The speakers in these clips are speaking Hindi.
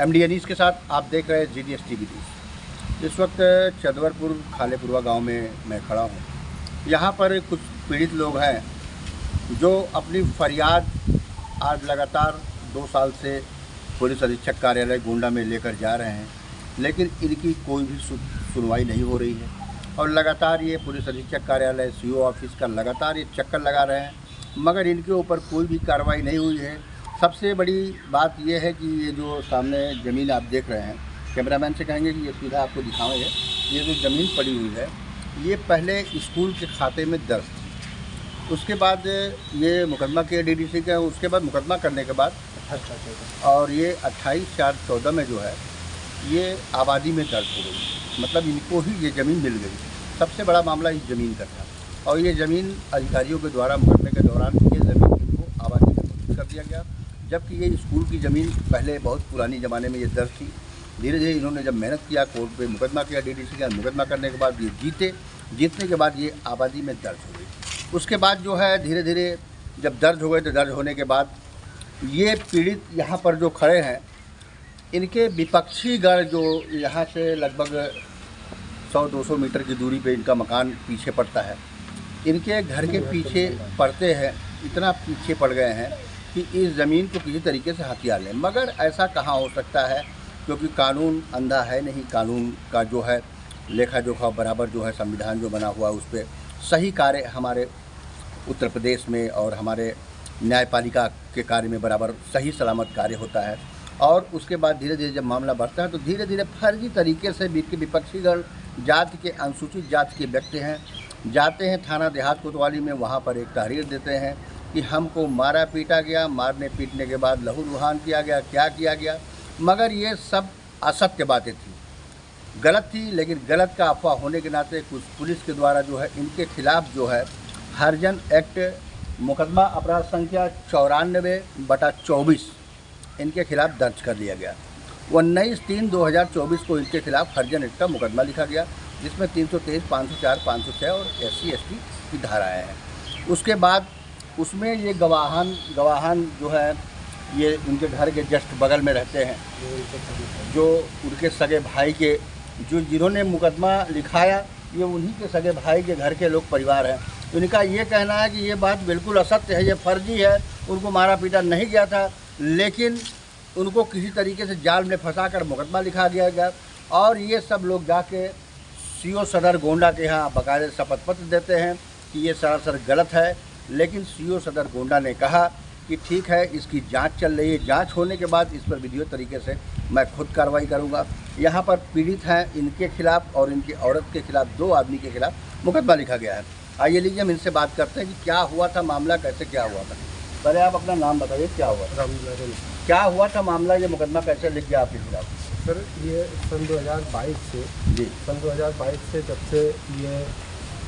एमडी अनीस के साथ आप देख रहे हैं GDS TV न्यूज़। इस वक्त चंदवरपुर खालेपुरवा गांव में मैं खड़ा हूं। यहां पर कुछ पीड़ित लोग हैं जो अपनी फरियाद आज लगातार 2 साल से पुलिस अधीक्षक कार्यालय गोंडा में लेकर जा रहे हैं, लेकिन इनकी कोई भी सुनवाई नहीं हो रही है। और लगातार ये पुलिस अधीक्षक कार्यालय CO ऑफिस का लगातार ये चक्कर लगा रहे हैं, मगर इनके ऊपर कोई भी कार्रवाई नहीं हुई है। सबसे बड़ी बात यह है कि ये जो सामने ज़मीन आप देख रहे हैं, कैमरामैन से कहेंगे कि ये सीधा आपको दिखाएंगे। ये जो ज़मीन पड़ी हुई है ये पहले स्कूल के खाते में दर्ज थी, उसके बाद ये मुकदमा किया DDC का, उसके बाद मुकदमा करने के बाद और ये 28/4/14 में जो है ये आबादी में दर्ज हो गई, मतलब इनको ही ये ज़मीन मिल गई। सबसे बड़ा मामला इस ज़मीन का था और ये ज़मीन अधिकारियों के द्वारा मुकदमे के दौरान ये ज़मीन इनको आबादी में घोषित कर दिया गया, जबकि ये स्कूल की ज़मीन पहले बहुत पुरानी ज़माने में ये दर्ज थी। धीरे धीरे इन्होंने जब मेहनत किया, कोर्ट पे मुकदमा किया DDC का, मुकदमा करने के बाद ये जीतने के बाद ये आबादी में दर्ज हो गई। उसके बाद जो है धीरे धीरे जब दर्ज हो गए तो दर्ज होने के बाद ये पीड़ित यहाँ पर जो खड़े हैं, इनके विपक्षी गण जो यहाँ से लगभग 100-200 मीटर की दूरी पे इनका मकान पीछे पड़ता है, इनके घर के पीछे पड़ते हैं, इतना पीछे पड़ गए हैं कि इस ज़मीन को किसी तरीके से हथिया लें। मगर ऐसा कहाँ हो सकता है, क्योंकि कानून अंधा है नहीं। कानून का जो है लेखा जोखा बराबर जो है संविधान जो बना हुआ है उस पर सही कार्य हमारे उत्तर प्रदेश में और हमारे न्यायपालिका के कार्य में बराबर सही सलामत कार्य होता है। और उसके बाद धीरे धीरे जब मामला बढ़ता है तो धीरे धीरे फर्जी तरीके से विपक्षी गण जाति के अनुसूचित जाति के व्यक्ति हैं, जाते हैं थाना देहात कोतवाली में, वहाँ पर एक तहरीर देते हैं कि हमको मारा पीटा गया, मारने पीटने के बाद लहूलुहान किया गया, क्या किया गया। मगर ये सब असत्य बातें थी, गलत थी। लेकिन गलत का अफवाह होने के नाते कुछ पुलिस के द्वारा जो है इनके खिलाफ जो है हरिजन एक्ट मुकदमा अपराध संख्या 94/24 इनके खिलाफ दर्ज कर लिया गया। 19/3/2024 को इनके खिलाफ हरिजन एक्ट का मुकदमा लिखा गया, जिसमें 323, 504, 506 और SC/ST की धाराएँ हैं। उसके बाद उसमें ये गवाहान जो है ये उनके घर के जस्ट बगल में रहते हैं, जो उनके सगे भाई के जिन्होंने मुकदमा लिखाया ये उन्हीं के सगे भाई के घर के लोग परिवार हैं। उनका ये कहना है कि ये बात बिल्कुल असत्य है, ये फर्जी है, उनको मारा पीटा नहीं गया था, लेकिन उनको किसी तरीके से जाल में फंसाकर मुकदमा लिखा गया। और ये सब लोग जाके CO सदर गोंडा के यहाँ बाकायदे शपथ पत्र देते हैं कि ये सरासर गलत है। लेकिन CO सदर गोंडा ने कहा कि ठीक है, इसकी जांच चल रही है, जांच होने के बाद इस पर विधिवत तरीके से मैं खुद कार्रवाई करूंगा। यहाँ पर पीड़ित हैं, इनके खिलाफ और इनकी औरत के खिलाफ 2 आदमी के खिलाफ मुकदमा लिखा गया है। आइए लीजिए हम इनसे बात करते हैं कि क्या हुआ था, मामला कैसे क्या हुआ था। पहले आप अपना नाम बताइए, क्या हुआ था, क्या हुआ था मामला, ये मुकदमा कैसे लिख गया आपके खिलाफ? सर ये सन 2022 से जी सन 2022 से जब से ये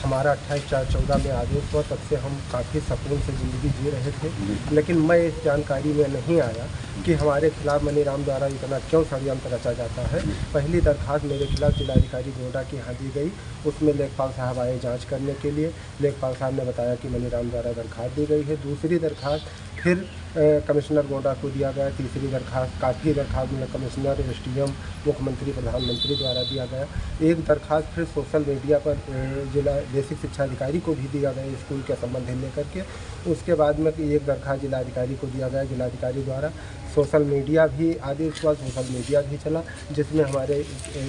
हमारा 28/4/14 में आदेश हुआ, तब से हम काफ़ी सुकून से ज़िंदगी जी रहे थे। लेकिन मैं इस जानकारी में नहीं आया कि हमारे खिलाफ मनीराम द्वारा इतना क्यों षड्यंत्र रचा जाता है। पहली दरख्वास्त मेरे खिलाफ जिलाधिकारी गोंडा की यहाँ दी गई, उसमें लेखपाल साहब आए जांच करने के लिए। लेखपाल साहब ने बताया कि मनीराम द्वारा दरख्वास्त दी गई है। दूसरी दरख्वास्त फिर कमिश्नर गोंडा को दिया गया। तीसरी दरख्वास्त काफ़ी दरख्वास्त में कमिश्नर, SDM, मुख्यमंत्री, प्रधानमंत्री द्वारा दिया गया। एक दरख्वास्त फिर सोशल मीडिया पर जिला बेसिक शिक्षा अधिकारी को भी दिया गया स्कूल के संबंध लेकर के। उसके बाद में एक दरख्वास्त जिलाधिकारी को दिया गया, जिलाधिकारी द्वारा सोशल मीडिया भी आदेश हुआ, सोशल मीडिया भी चला, जिसमें हमारे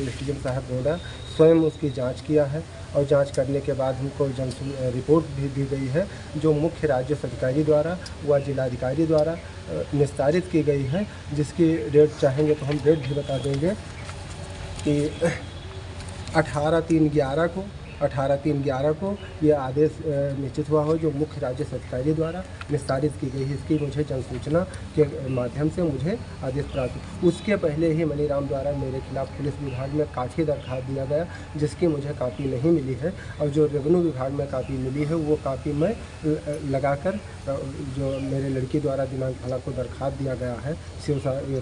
SDM साहब गोंडा स्वयं उसकी जांच किया है। और जांच करने के बाद हमको रिपोर्ट भी दी गई है, जो मुख्य राजस्व अधिकारी द्वारा व जिलाधिकारी द्वारा निस्तारित की गई है, जिसकी डेट चाहेंगे तो हम डेट भी बता देंगे कि 18/3/11 को ये आदेश निश्चित हुआ हो, जो मुख्य राजस्व अधिकारी द्वारा निस्तारित की गई है। इसकी मुझे जनसूचना के माध्यम से मुझे आदेश प्राप्त। उसके पहले ही मनीराम द्वारा मेरे खिलाफ पुलिस विभाग में काफ़ी दरख्वास्त दिया गया, जिसकी मुझे कापी नहीं मिली है। और जो रेवेन्यू विभाग में कापी मिली है वो कापी मैं लगाकर जो मेरे लड़की द्वारा दिनांक फला को दरख्वास्त दिया गया है,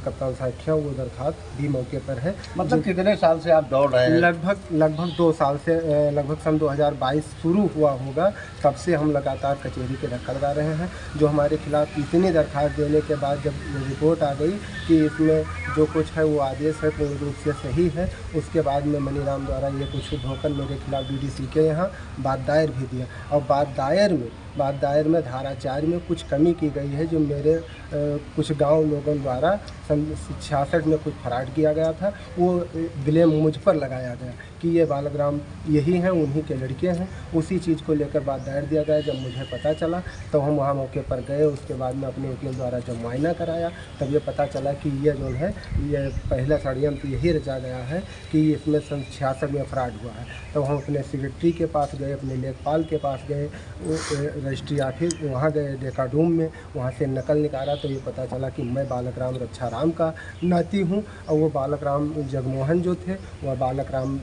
कप्तान साख्या, वो दरख्वास्त भी मौके पर है। मतलब कितने साल से आप दौड़ रहे हैं? लगभग 2 साल से लगभग सन 2022 शुरू हुआ होगा, तब से हम लगातार कचहरी के धक्का लगा रहे हैं। जो हमारे खिलाफ इतनी दरखास्त देने के बाद जब रिपोर्ट आ गई कि इसमें जो कुछ है वो आदेश है पूर्ण रूप से सही है, उसके बाद में मनीराम द्वारा ये कुछ होकर मेरे खिलाफ DDC के यहाँ बात दायर भी दिया। और बात दायर में धारा 4 में कुछ कमी की गई है, जो मेरे कुछ गांव लोगों द्वारा सन 66 में कुछ फराड किया गया था, वो ब्लेम मुझ पर लगाया गया कि ये बालकराम यही हैं, उन्हीं के लड़के हैं। उसी चीज़ को लेकर बात दायर दिया गया। जब मुझे पता चला तो हम वहाँ मौके पर गए। उसके बाद में अपने वकील द्वारा जब मुआयना कराया तब ये पता चला कि ये जो है ये पहला षड्यंत्र यही रचा गया है कि इसमें सन 66 में फ्रॉड हुआ है। तो हम अपने सेक्रेटरी के पास गए, अपने लेखपाल के पास गए, रजिस्ट्री ऑफिस वहाँ गए डेकाडूम में, वहाँ से नकल निकाला तो ये पता चला कि मैं बालकराम रक्षाराम का नाती हूँ और वो बालकराम जगमोहन जो थे वह बालकराम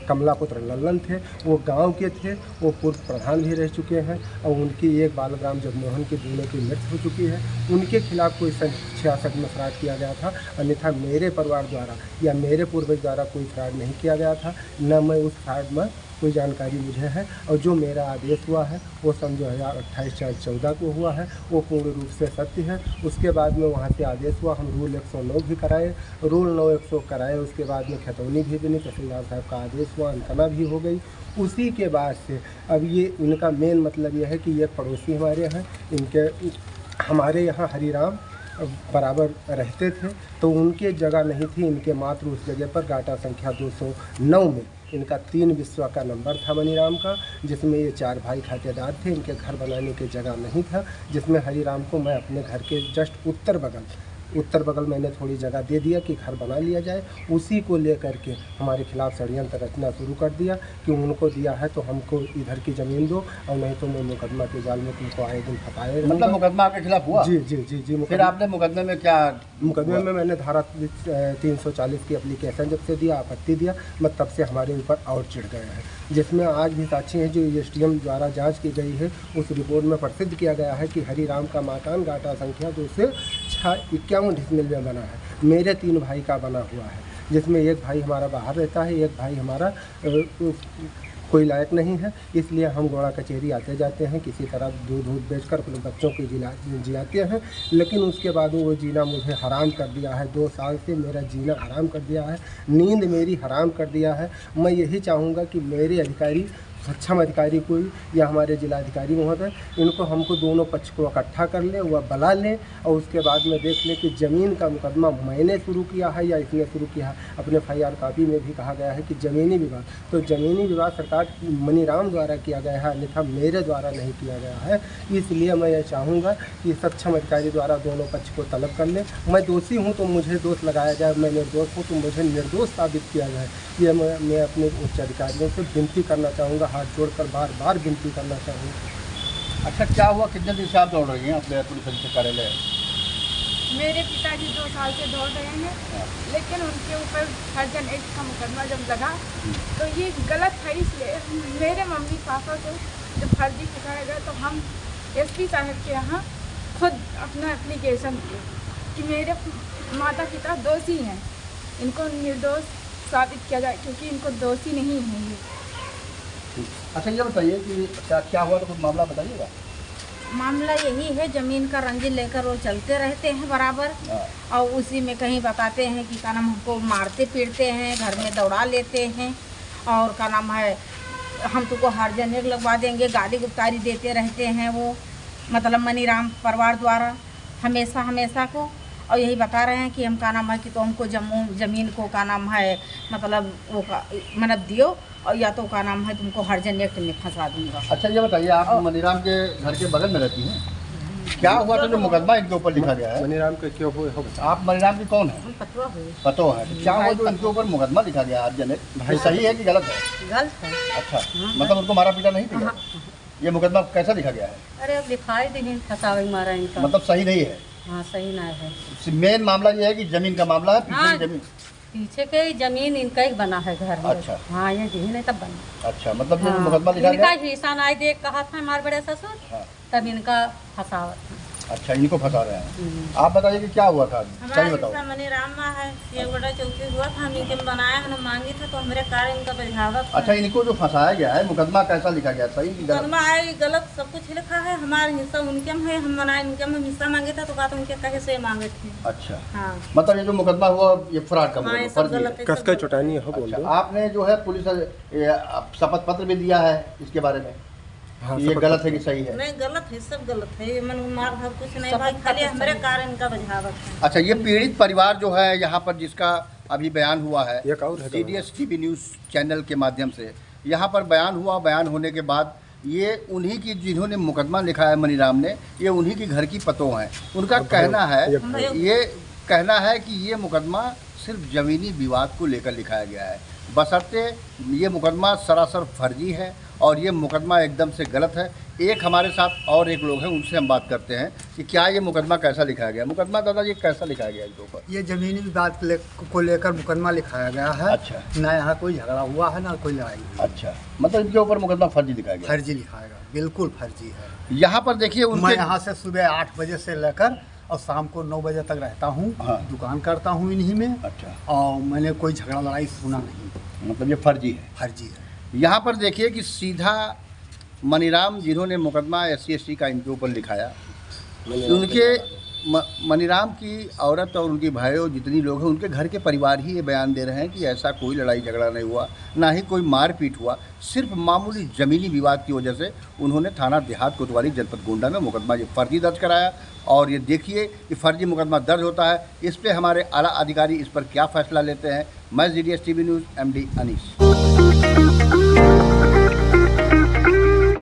कमलापुत्र लल्लन थे, वो गांव के थे, वो पूर्व प्रधान भी रह चुके हैं और उनकी एक बालकराम जगमोहन की दूल्हे की मृत्यु हो चुकी है। उनके खिलाफ कोई सन 66 में फ्रॉड किया गया था, अन्यथा मेरे परिवार द्वारा या मेरे पूर्वज द्वारा कोई फ्रॉड नहीं किया गया था, न मैं उस फ्रॉड में कोई जानकारी मुझे है। और जो मेरा आदेश हुआ है वो सन 2028-4-14 को हुआ है, वो पूर्ण रूप से सत्य है। उसके बाद में वहाँ से आदेश हुआ, हम रूल 109 भी कराए, रूल 9-100 कराए। उसके बाद में खतौनी भी बनी, तहसीलदार साहब का आदेश हुआ, अंतना भी हो गई। उसी के बाद से अब ये इनका मेन मतलब यह है कि ये पड़ोसी हमारे हैं, इनके हमारे यहाँ हरिराम बराबर रहते थे, तो उनके जगह नहीं थी, इनके मात्र उस जगह पर गाटा संख्या 209 में इनका 3 विश्वा का नंबर था मनीराम का, जिसमें ये 4 भाई खातेदार थे। इनके घर बनाने की जगह नहीं था, जिसमें हरिराम को मैं अपने घर के जस्ट उत्तर बगल मैंने थोड़ी जगह दे दिया कि घर बना लिया जाए। उसी को लेकर के हमारे खिलाफ षड्यंत्र रचना शुरू कर दिया कि उनको दिया है तो हमको इधर की ज़मीन दो और नहीं तो मैं मुकदमा के जाल में तुमको आए दिन फंसाए। मतलब मुकदमा आपके खिलाफ हुआ? जी जी जी जी। फिर आपने मुकदमे में क्या? मुकदमे में मैंने धारा 340 की एप्लीकेशन जब से दिया, आपत्ति दिया, मैं तब से हमारे ऊपर और चिढ़ गए हैं, जिसमें आज भी साक्षी हैं जो SDM द्वारा जांच की गई है। उस रिपोर्ट में प्रसिद्ध किया गया है कि हरिराम का मकान गाटा संख्या 251 डिसमिल में बना है, मेरे 3 भाई का बना हुआ है, जिसमें एक भाई हमारा बाहर रहता है, एक भाई हमारा कोई लायक नहीं है। इसलिए हम गोड़ा कचहरी आते जाते हैं, किसी तरह दूध बेचकर अपने बच्चों को जिलाते हैं, लेकिन उसके बाद वो जीना मुझे हराम कर दिया है। 2 साल से मेरा जीना हराम कर दिया है, नींद मेरी हराम कर दिया है। मैं यही चाहूँगा कि मेरे अधिकारी, सक्षम अधिकारी कोई या हमारे जिलाधिकारी महोदय, इनको हमको दोनों पक्ष को इकट्ठा कर लें, वह बुला लें और उसके बाद में देख लें कि ज़मीन का मुकदमा मैंने शुरू किया है या इसने शुरू किया है। अपने FIR कॉपी में भी कहा गया है कि ज़मीनी विवाद, तो ज़मीनी विवाद सरकार मनीराम द्वारा किया गया है, अन्यथा मेरे द्वारा नहीं किया गया है। इसलिए मैं ये चाहूँगा कि सक्षम अधिकारी द्वारा दोनों पक्ष को तलब कर लें। मैं दोषी हूँ तो मुझे दोष लगाया जाए, मैं निर्दोष हूँ तो मुझे निर्दोष साबित किया जाए। ये मैं अपने उच्च अधिकारियों से विनती करना चाहूँगा, हाथ जोड़कर बार बार विनती करना चाहूँगा। अच्छा, क्या हुआ? कितने दिन से आप दौड़ रही हैं अपने पुलिस अधीक्षक कार्यालय? मेरे पिताजी 2 साल से दौड़ रहे हैं, लेकिन उनके ऊपर हर्जन एक्ट का मुकदमा जब लगा तो ये गलत है। इसलिए मेरे मम्मी पापा को जब फर्जी ठहराया गया तो हम SP साहब के यहाँ खुद अपना एप्लीकेशन दिए कि मेरे माता पिता दोषी हैं, इनको निर्दोष साबित किया जाए क्योंकि इनको दोषी नहीं है ये। अच्छा, ये बताइए कि क्या हुआ, तो कुछ मामला बताइएगा। मामला यही है, ज़मीन का रंजिश लेकर वो चलते रहते हैं बराबर, और उसी में कहीं बताते हैं कि क्या नाम हमको मारते पीटते हैं, घर में दौड़ा लेते हैं, और क्या नाम है हम तुमको हर्जन लगवा देंगे, गाली गुप्तारी देते रहते हैं वो, मतलब मनीराम परिवार द्वारा हमेशा को। और यही बता रहे हैं कि हम क्या नाम है कि तो हमको ज़मीन को क्या नाम है मतलब वो मतलब दियो, और या तो क्या नाम है तुमको हर्जन एक्ट में फंसा दूंगा। अच्छा, ये बताइए, आप मनीराम के घर के बगल में रहती हैं, क्या हुआ था जो मुकदमा इनके ऊपर लिखा गया है? मनीराम के क्यों हो? आप मनीराम की कौन है? पतो है। क्या हुआ जो इनके ऊपर मुकदमा लिखा गया हर्जन एक्ट, सही है कि गलत है? गलत है। अच्छा, मतलब उनको मारा पीटा नहीं था? ये मुकदमा कैसा लिखा गया है? अरे अब दिखाई देंगे, फंसावे मारा इनका, मतलब सही नहीं है? हाँ, सही ना है। मेन मामला ये है कि जमीन का मामला है, पीछे की जमीन, पीछे के जमीन इनका ही बना है घर में। अच्छा। हाँ, ये जमीन है तब बना। अच्छा, मतलब ये मुकदमा लिखा इनका गया, हिस्सा नहीं देख कहा था हमारे बड़े ससुर, तब इनका फंसावत था। अच्छा, इनको फंसा रहे हैं। आप बताइए कि क्या हुआ था, सही हमारे बताओ। जैसा मनी राम है, ये बड़ा चौकी हुआ था, हम इनके बनाया है, हम मांगी था तो हमारे कार इनका बजावत अच्छा, इनको जो फंसाया गया है, मुकदमा कैसा लिखा गया, सही कि गलत? मुकदमा है गलत, सब कुछ लिखा है, हमारा हिस्सा उनके में है, हम मनाए इनके में हिस्सा मांगे था तो कहा था उनके कहे से मांगे थे। अच्छा, हाँ मतलब ये जो मुकदमा हुआ ये फ्रॉड का हाँ, ये मुकदमा, सब फर्जी गलत है। है, सब कसका गलत है। चौटानी हो बोल अच्छा, दो। आपने जो है पुलिस शपथ पत्र भी दिया है इसके बारे में, हाँ, ये शपथ गलत है पत्र। कि सही है? नहीं गलत है, सब गलत है, ये मन मार भाग कुछ नहीं भाई, खाली हमारे कार इनका बजावत है। अच्छा, ये पीड़ित परिवार जो है यहाँ पर जिसका अभी बयान हुआ है एक और है CDS TV न्यूज़ चैनल के माध्यम से, यहाँ पर बयान हुआ, बयान होने के बाद ये उन्हीं की जिन्होंने मुकदमा लिखा है मनीराम ने, ये उन्हीं की घर की पतों हैं। उनका कहना है, ये कहना है कि ये मुकदमा सिर्फ ज़मीनी विवाद को लेकर लिखाया गया है, बशर्ते ये मुकदमा सरासर फर्जी है और ये मुकदमा एकदम से गलत है। एक हमारे साथ और एक लोग हैं, उनसे हम बात करते हैं कि क्या ये मुकदमा कैसा लिखाया गया। मुकदमा दादा ये कैसा लिखाया गया इसके ऊपर? ये ज़मीनी विवाद को लेकर मुकदमा लिखाया गया है। अच्छा, ना यहाँ कोई झगड़ा हुआ है ना कोई लड़ाई हुई। अच्छा, मतलब इनके ऊपर मुकदमा फर्जी लिखाया गया। फर्जी लिखाएगा, बिल्कुल फर्जी है। यहाँ पर देखिए मैं उनके, यहाँ से सुबह 8 बजे से लेकर और शाम को 9 बजे तक रहता हूँ। हाँ। दुकान करता हूँ इन्हीं में। अच्छा, और मैंने कोई झगड़ा लड़ाई सुना नहीं। मतलब ये फर्जी है। फर्जी है। यहाँ पर देखिए कि सीधा मनीराम जिन्होंने मुकदमा SC ST का इनके ऊपर लिखाया, उनके मनीराम की औरत और उनके भाइयों जितनी लोग हैं उनके घर के परिवार ही ये बयान दे रहे हैं कि ऐसा कोई लड़ाई झगड़ा नहीं हुआ, ना ही कोई मारपीट हुआ, सिर्फ मामूली ज़मीनी विवाद की वजह से उन्होंने थाना देहात कोतवाली जनपद गोंडा में मुकदमा ये फर्जी दर्ज कराया। और ये देखिए कि फर्जी मुकदमा दर्ज होता है, इस पर हमारे आला अधिकारी इस पर क्या फैसला लेते हैं। मैं CDS TV news MD Anees.